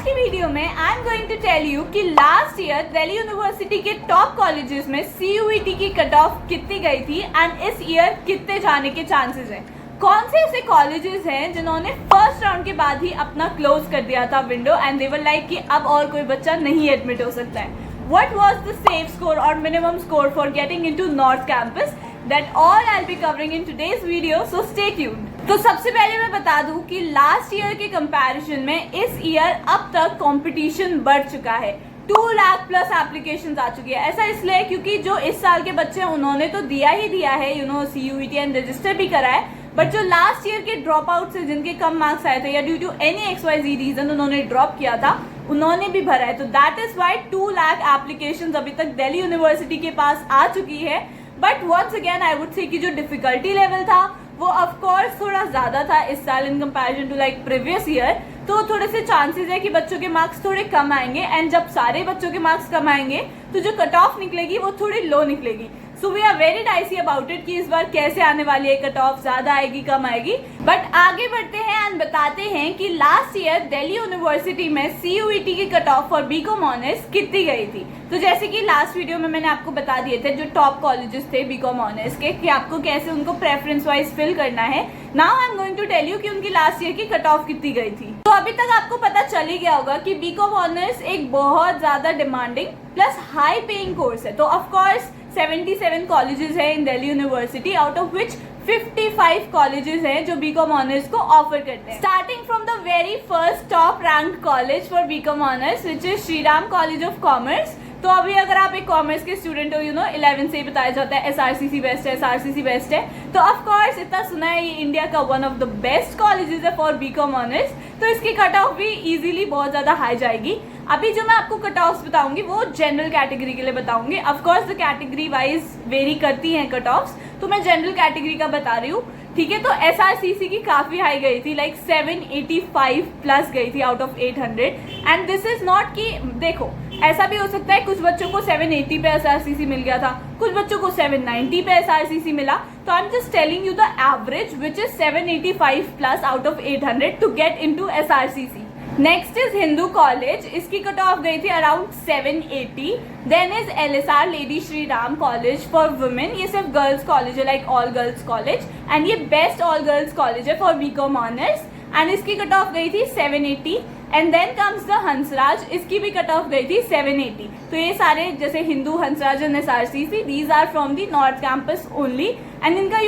आज की वीडियो में I am going to tell you कि लास्ट ईयर दिल्ली यूनिवर्सिटी के टॉप कॉलेजेस में CUET की कट ऑफ कितनी गई थी एंड इस ईयर कितने जाने के चांसेस हैं। कौन से ऐसे कॉलेजेस हैं जिन्होंने फर्स्ट राउंड के बाद ही अपना क्लोज कर दिया था window and they were like कि अब और कोई बच्चा नहीं एडमिट हो सकता है। What was the safe score or minimum score for getting into North Campus? That all I'll be covering in today's video, so stay tuned. तो सबसे पहले मैं बता दूं कि लास्ट ईयर के कंपैरिजन में इस ईयर अब तक कंपटीशन बढ़ चुका है। 2 लाख प्लस एप्लीकेशंस आ चुकी है। ऐसा इसलिए क्योंकि जो इस साल के बच्चे हैं उन्होंने तो दिया ही दिया है, CUET एंड रजिस्टर भी करा है, बट जो लास्ट ईयर के ड्रॉप आउट से जिनके कम मार्क्स आए थे या due to any XYZ reason उन्होंने ड्रॉप किया था, उन्होंने भी भरा है। तो that is why 2 lakh applications अभी तक दिल्ली यूनिवर्सिटी के पास आ चुकी है। But once again I would say कि जो डिफिकल्टी लेवल था वो ऑफ कोर्स थोड़ा ज्यादा था इस साल in comparison to like previous year. तो थोड़े से चांसेस है कि बच्चों के मार्क्स थोड़े कम आएंगे एंड जब सारे बच्चों के मार्क्स कम आएंगे तो जो कट ऑफ निकलेगी वो थोड़ी लो निकलेगी। So we are very dicey about it कि इस बार कैसे आने वाली है कट ऑफ, ज्यादा आएगी कम आएगी। बट आगे बढ़ते हैं एंड बताते हैं कि लास्ट ईयर दिल्ली यूनिवर्सिटी में CUET की cut of for BCom honours कितनी गई थी। तो जैसे कि लास्ट वीडियो में मैंने आपको बता दिए थे जो टॉप कॉलेजेस थे BCom ऑनर्स के कि आपको कैसे उनको प्रेफरेंस वाइज फिल करना है। Now I am going to tell you कि उनकी लास्ट ईयर की कट ऑफ कितनी गई थी। तो अभी तक आपको पता चल ही गया होगा कि BCom ऑनर्स एक बहुत ज्यादा demanding plus high paying course है। तो ऑफकोर्स 77 कॉलेजेस है in Delhi University, out of which 55 colleges हैं जो BCom ऑनर्स को ऑफर करते हैं। Starting from the very first top rank college for BCom honours which is Shriram College of Commerce. तो अभी अगर आप एक कॉमर्स के स्टूडेंट हो 11 से ही बताया जाता है SRCC बेस्ट है, SRCC बेस्ट है। तो ऑफ कोर्स इतना सुना है ये इंडिया का one of the best colleges है फॉर BCom ऑनर्स। तो इसकी कट ऑफ भी इजीली बहुत ज्यादा हाई जाएगी। अभी जो मैं आपको कट ऑफ्स बताऊंगी वो जनरल कैटेगरी के लिए बताऊंगी। Of course the category wise very करती हैं कट ऑफ्स, तो मैं जनरल कैटेगरी का बता रही हूँ, ठीक है। तो SRCC की काफी हाई गई थी, लाइक 785 प्लस गई थी out of 800 and this is not कि देखो ऐसा भी हो सकता है कुछ बच्चों को 780 पे SRCC मिल गया था, कुछ बच्चों को 790 पे SRCC मिला। तो I am just telling you the average which is 785 plus out of 800 to get into SRCC। Next is Hindu college, इसकी कट ऑफ गई थी around 780। Then is LSR lady Shri Ram college for women, ये सिर्फ गर्ल्स कॉलेज है, like all girls college and ये best all girls college है for BCom honours and इसकी cut off गई थी 780। And then comes the Hansraj, इसकी भी कट ऑफ गई थी 780। तो ये सारे जैसे Hindu, Hansraj and SRCC these are from the north campus only and इनका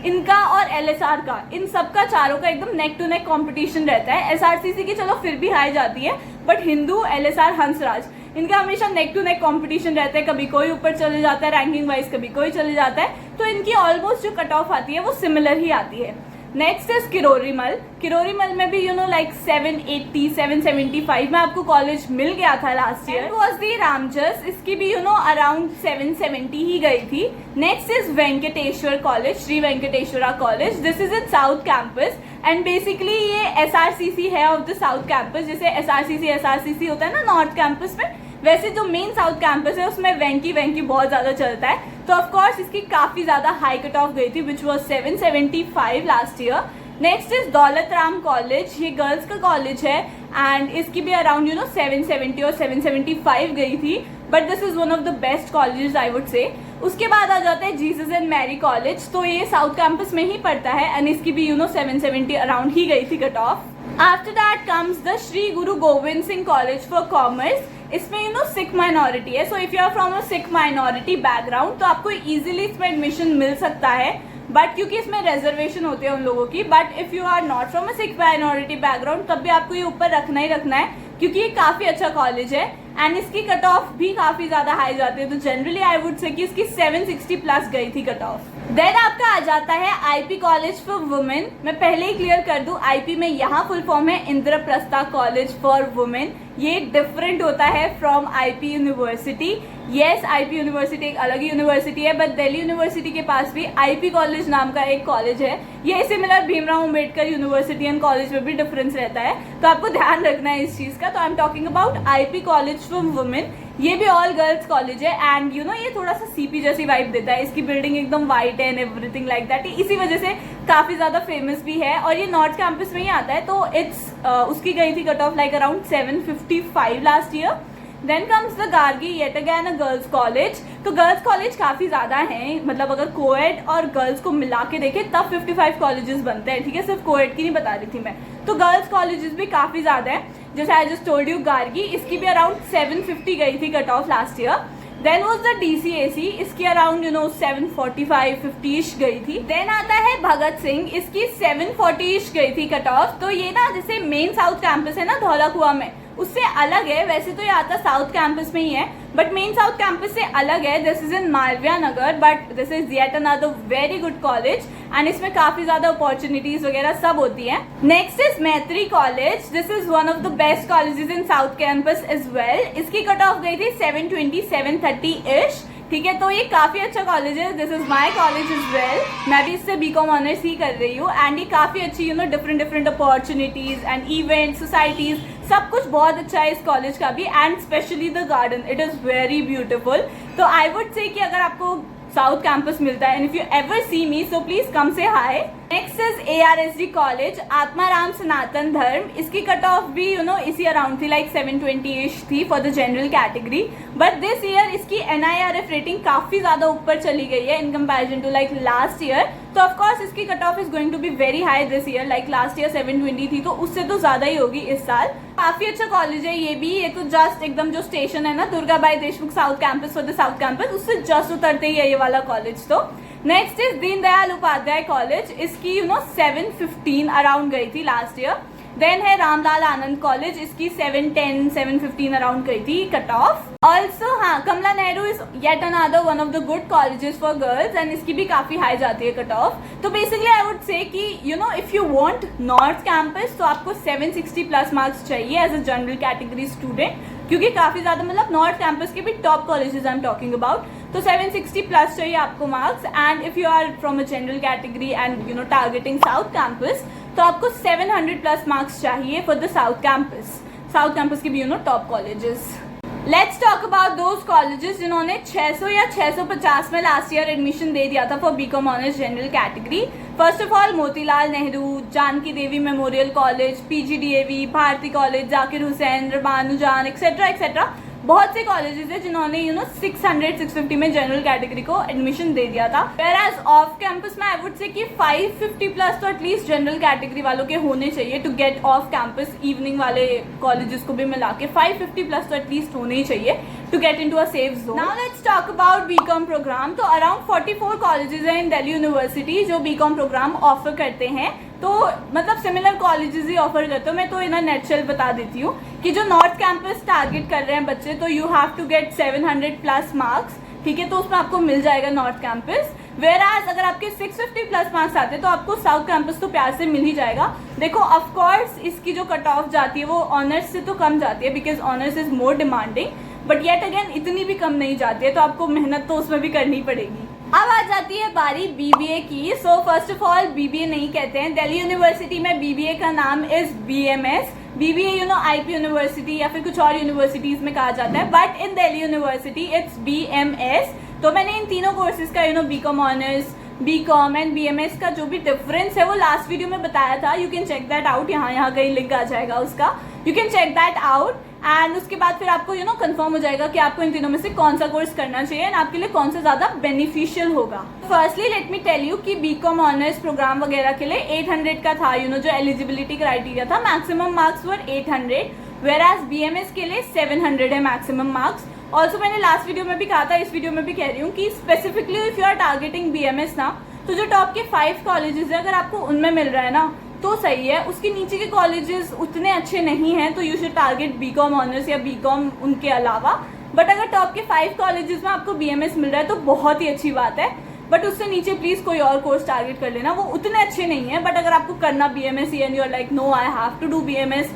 इनका और LSR का, इन सबका चारों का एकदम नेक टू नेक कंपटीशन रहता है। SRCC की चलो फिर भी हाई जाती है, बट हिंदू, LSR, हंसराज इनका हमेशा नेक टू नेक कंपटीशन रहता है। कभी कोई ऊपर चले जाता है रैंकिंग वाइज, कभी कोई चले जाता है। तो इनकी ऑलमोस्ट जो कट ऑफ आती है वो सिमिलर ही आती है। Next is Kirori Mal. किरोरीमल में भी लाइक 780, 775 में आपको कॉलेज मिल गया था last year. Was the Ramjas, इसकी भी अराउंड 770 ही गई थी। Next is Venkateswara college, Shri Venkateswara college, this is in south campus and basically ये SRCC है ऑफ द साउथ कैंपस। जैसे SRCC होता है ना नॉर्थ कैंपस में, वैसे जो मेन साउथ कैंपस है उसमें वेंकी बहुत ज्यादा चलता है। तो ऑफ कोर्स इसकी काफी ज्यादा हाई कट ऑफ गई थी which was 775 last year. Next is Daulat Ram college, ये गर्ल्स का कॉलेज है एंड इसकी भी अराउंड 770 और 775 गई थी, but this is one of the best colleges I would से। उसके बाद आ जाता है जीसस एंड मैरी कॉलेज, तो ये साउथ कैंपस में ही पड़ता है एंड इसकी भी 770 अराउंड ही गई थी cut off. After that comes the Shri Guru Gobind Singh College for Commerce, इसमें सिख माइनॉरिटी है। So if you are from a Sikh minority background तो आपको इजीली इसमें एडमिशन मिल सकता है, बट क्योंकि इसमें रिजर्वेशन होती है उन लोगों की। But if you are not from a Sikh minority background तब भी आपको ये ऊपर रखना ही रखना है क्योंकि ये काफी अच्छा कॉलेज है एंड इसकी कट ऑफ भी काफी ज्यादा हाई जाती है। तो जनरली आई वुड से कि इसकी 760 प्लस गई थी कट ऑफ। देन आपका आ जाता है IP कॉलेज फॉर वुमेन। मैं पहले ही क्लियर कर दूं, IP में यहाँ फुल फॉर्म है इंद्रप्रस्था कॉलेज फॉर वुमेन। ये डिफरेंट होता है from IP university. Yes, IP university एक अलग यूनिवर्सिटी है, बट दिल्ली यूनिवर्सिटी के पास भी IP कॉलेज नाम का एक कॉलेज है। ये similar Bhimrao Ambedkar university and college में भी डिफरेंस रहता है, तो आपको ध्यान रखना है इस चीज का। तो I am talking about IP college for women. ये भी ऑल गर्ल्स कॉलेज है एंड यू नो ये थोड़ा सा सीपी जैसी वाइब देता है, इसकी बिल्डिंग एकदम वाइट है एंड एवरीथिंग लाइक दैट, इसी वजह से काफी ज्यादा फेमस भी है और ये नॉर्थ कैंपस में ही आता है। तो इट्स उसकी गई थी cut off like around 755 last year. Then comes the Gargi, yet again a girls college. तो गर्ल्स कॉलेज काफी ज्यादा हैं, मतलब अगर कोएड और गर्ल्स को मिला के देखें तब 55 कॉलेजेस बनते हैं, ठीक है, सिर्फ कोएड की नहीं बता रही थी मैं। तो गर्ल्स कॉलेजेस भी काफी ज्यादा है, जैसे I just told you Gargi, इसकी भी अराउंड 750 गई थी cut off last year. Then was the DCAC, इसकी अराउंड 745 50 गई थी। देन आता है भगत सिंह, इसकी 740 गई थी कट ऑफ। तो ये ना जैसे मेन साउथ कैंपस है ना धौलाकुआ में, उससे अलग है, वैसे तो ये आता साउथ कैंपस में ही है बट मेन साउथ कैंपस से अलग है। This is in Malviya Nagar but this is yet another very good college and इसमें काफी ज्यादा अपॉर्चुनिटीज वगैरह सब होती है। Next is Maitreyi college, this is one of the best colleges in south campus as well. इसकी कट ऑफ गई थी 720 730 इश, ठीक है, तो ये काफी अच्छा कॉलेज है। This is my college is well, मैं भी इससे बीकॉम ऑनर्स ही कर रही हूँ एंड ये काफी अच्छी different opportunities and event societies सब कुछ बहुत अच्छा है इस कॉलेज का भी and specially the garden, it is very beautiful. तो आई वुड से कि अगर आपको साउथ कैंपस मिलता है and if you ever see me so please come say hi. Next is ARSD college, Atmaram Sanatan Dharma. इसकी कट ऑफ भी इसी अराउंड थी, लाइक 720 थी for the general category but this year इसकी NIRF रेटिंग काफी ज्यादा ऊपर चली गई है in comparison to like last year. तो ऑफकोर्स इसकी cut off is going to be very high this year, like last year 720 थी तो उससे तो ज्यादा ही होगी इस साल। काफी अच्छा कॉलेज है ये भी, ये तो जस्ट एकदम जो स्टेशन है ना Durgabai Deshmukh south campus for the south campus, उससे जस्ट उतरते ही है ये वाला कॉलेज। तो next is Deendayal Upadhyaya college, इसकी 715 अराउंड गई थी लास्ट ईयर। देन है रामलाल आनंद कॉलेज, इसकी 710 715 अराउंड गई थी कट ऑफ। ऑल्सो हाँ, Kamla Nehru is yet another one of the good colleges for girls and इसकी भी काफी हाई जाती है कट ऑफ। तो बेसिकली आई वुड से कि if you want North Campus तो आपको 760 प्लस मार्क्स चाहिए as a general category student, क्योंकि काफी ज्यादा मतलब नॉर्थ कैंपस के भी top colleges I am talking about, तो 760 प्लस चाहिए आपको marks. And if you are from a general category and targeting south campus तो आपको 700 प्लस मार्क्स चाहिए फॉर द साउथ कैंपस के भी top colleges. Let's talk about those colleges जिन्होंने 600 या 650 में लास्ट ईयर एडमिशन दे दिया था for BCom honours general category. First of all Motilal Nehru, Janki Devi Memorial College, PGDAV, Bharati College, Zakir Hussain, Ramanujan etcetera etcetera, बहुत से कॉलेजेस है जिन्होंने 600-650 में जनरल कैटेगरी को एडमिशन दे दिया था। Whereas ऑफ कैंपस में आई वुड से कि 550 प्लस तो एटलीस्ट जनरल कैटेगरी वालों के होने चाहिए to get off campus. Evening वाले कॉलेजेस को भी मिला के 550 प्लस तो एटलीस्ट होने ही चाहिए to get into a safe zone. Now let's talk about BCom programme. तो अराउंड 44 कॉलेजेस हैं इन दिल्ली यूनिवर्सिटी जो बीकॉम प्रोग्राम ऑफर करते हैं, तो मतलब सिमिलर कॉलेजेस ही ऑफर करते हो। मैं तो इन नेटशेल बता देती हूँ कि जो नॉर्थ कैंपस टारगेट कर रहे हैं बच्चे, तो you have to get 700 plus marks, ठीक है, तो उसमें आपको मिल जाएगा नॉर्थ कैंपस। वेयरएज अगर आपके 650 प्लस मार्क्स आते हैं तो आपको साउथ कैंपस तो प्यार से मिल ही जाएगा। देखो ऑफ कोर्स इसकी जो कट ऑफ जाती है वो ऑनर्स से तो कम जाती है because honours is more demanding, but yet again इतनी भी कम नहीं जाती है, तो आपको मेहनत तो उसमें भी करनी पड़ेगी। अब आ जाती है बारी BBA की। So first of all BBA नहीं कहते हैं, दिल्ली यूनिवर्सिटी में BBA का नाम is BMS। BBA IP university या फिर कुछ और यूनिवर्सिटीज में कहा जाता है, but in Delhi university it's BMS। तो मैंने इन तीनों कोर्सेज का BCom honours, BCom and BMS का जो भी डिफरेंस है वो लास्ट वीडियो में बताया था। You can check that out, यहाँ कहीं लिंक आ जाएगा उसका, you can check that out. And उसके बाद फिर आपको कंफर्म हो जाएगा कि आपको इन तीनों में से कौन सा कोर्स करना चाहिए एंड आपके लिए कौन सा ज्यादा बेनिफिशियल होगा। Firstly let me tell you कि बीकॉम ऑनर्स प्रोग्राम वगैरह के लिए 800 का था जो एलिजिबिलिटी क्राइटेरिया था, maximum marks were 800, whereas BMS के लिए 700 है मैक्सिमम मार्क्स। ऑल्सो मैंने लास्ट वीडियो में भी कहा था, इस वीडियो में भी कह रही हूँ कि specifically if you are targeting BMS ना, तो जो टॉप के 5 कॉलेजेस है अगर आपको उनमें मिल रहा है ना तो सही है, उसके नीचे के कॉलेजेस उतने अच्छे नहीं हैं तो you should target BCom honours या बीकॉम उनके अलावा। बट अगर टॉप के 5 कॉलेजेस में आपको BMS मिल रहा है तो बहुत ही अच्छी बात है, बट उससे नीचे प्लीज कोई और कोर्स टारगेट कर लेना, वो उतने अच्छे नहीं है। बट अगर आपको करना BMS and you are like no I have to do BMS,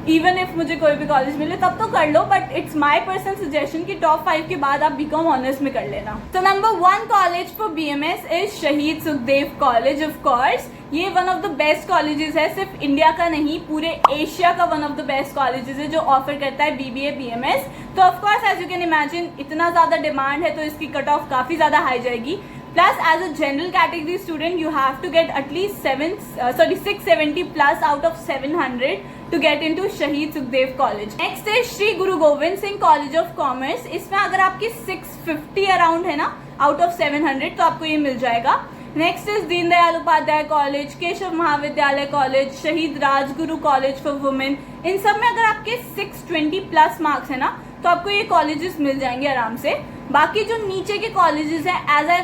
even if मुझे कोई भी कॉलेज मिले तब तो कर लो, but it's my personal suggestion कि टॉप 5 के बाद आप बीकॉम ऑनर्स में कर लेना। तो number 1 college for BMS is Shaheed Sukhdev college. Of course ये one of the best colleges है, सिर्फ इंडिया का नहीं पूरे एशिया का one of the best colleges है जो ऑफर करता है BBA BMS। तो of course as you can imagine इतना ज्यादा डिमांड है तो इसकी कट ऑफ काफी ज्यादा हाई जाएगी। Plus, as a general category student, you have to get at least 670 plus out of 700 to get into Shaheed Sukhdev College. Next is Shri Guru Gobind Singh College of Commerce. इसमें अगर आपकी 650 around है ना out of 700 तो आपको ये मिल जाएगा। Next is Deendayal Upadhyaya college, Keshav Mahavidyalaya college, Shaheed Rajguru college for women. इन सब में अगर आपके 620 प्लस मार्क्स है ना तो आपको ये कॉलेजेस मिल जाएंगे आराम से। बाकी जो नीचे के कॉलेजेस हैं, एज आई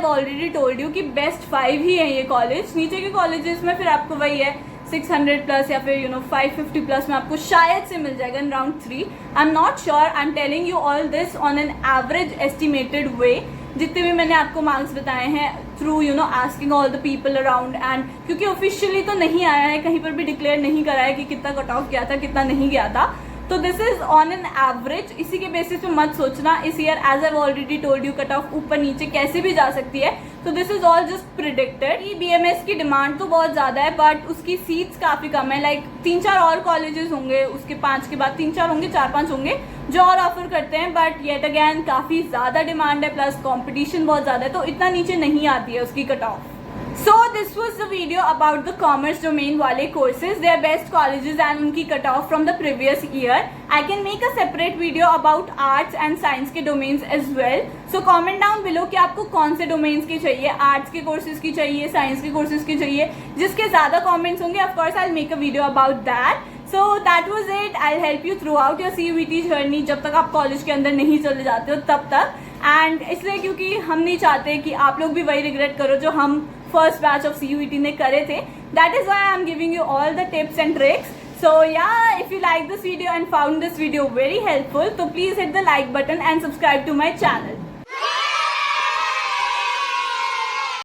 टोल्ड यू कि बेस्ट 5 ही है ये कॉलेज। नीचे के कॉलेजेस में फिर आपको वही है 600 प्लस या फिर 550 प्लस में आपको शायद से मिल जाएगा in round 3। I am not sure, I am telling you all this on an average estimated way. जितने भी मैंने आपको मार्क्स बताए हैं through asking all the people around, and क्योंकि ऑफिशियली तो नहीं आया है, कहीं पर भी डिक्लेयर नहीं करा है कि कितना कट ऑफ गया था कितना नहीं गया था, तो this is on an average. इसी के बेसिस पे मत सोचना इस year as I already told you cut off ऊपर नीचे कैसे भी जा सकती है। तो this is all just predicted. BMS की डिमांड तो बहुत ज्यादा है बट उसकी सीट्स काफी कम है। लाइक 3-4 और कॉलेजेस होंगे, उसके 5 के बाद 3-4 होंगे, 4-5 होंगे जो और ऑफर करते हैं, बट येट अगैन काफी ज्यादा डिमांड है प्लस कॉम्पिटिशन बहुत ज्यादा है, तो इतना नीचे नहीं आती है उसकी cut off. So this was the video about the commerce domain वाले courses, their best colleges and उनकी cut off from the previous year. I can make a separate video about arts and science के domains as well. So comment down below कि आपको कौन से domains की चाहिए, arts के courses की चाहिए, science के courses की चाहिए। जिसके ज़्यादा comments होंगे of course I'll make a video about that. So that was it. I'll help you throughout your CUET journey जब तक आप कॉलेज के अंदर नहीं चले जाते हो तब तक। एंड इसलिए क्योंकि हम नहीं चाहते कि आप लोग भी वही रिग्रेट करो जो हम फर्स्ट बैच ऑफ CUET ने करे थे। That is why I am giving you all the tips and tricks. So yeah, if you like this video and found this video very helpful, so please hit the like button and subscribe to my channel.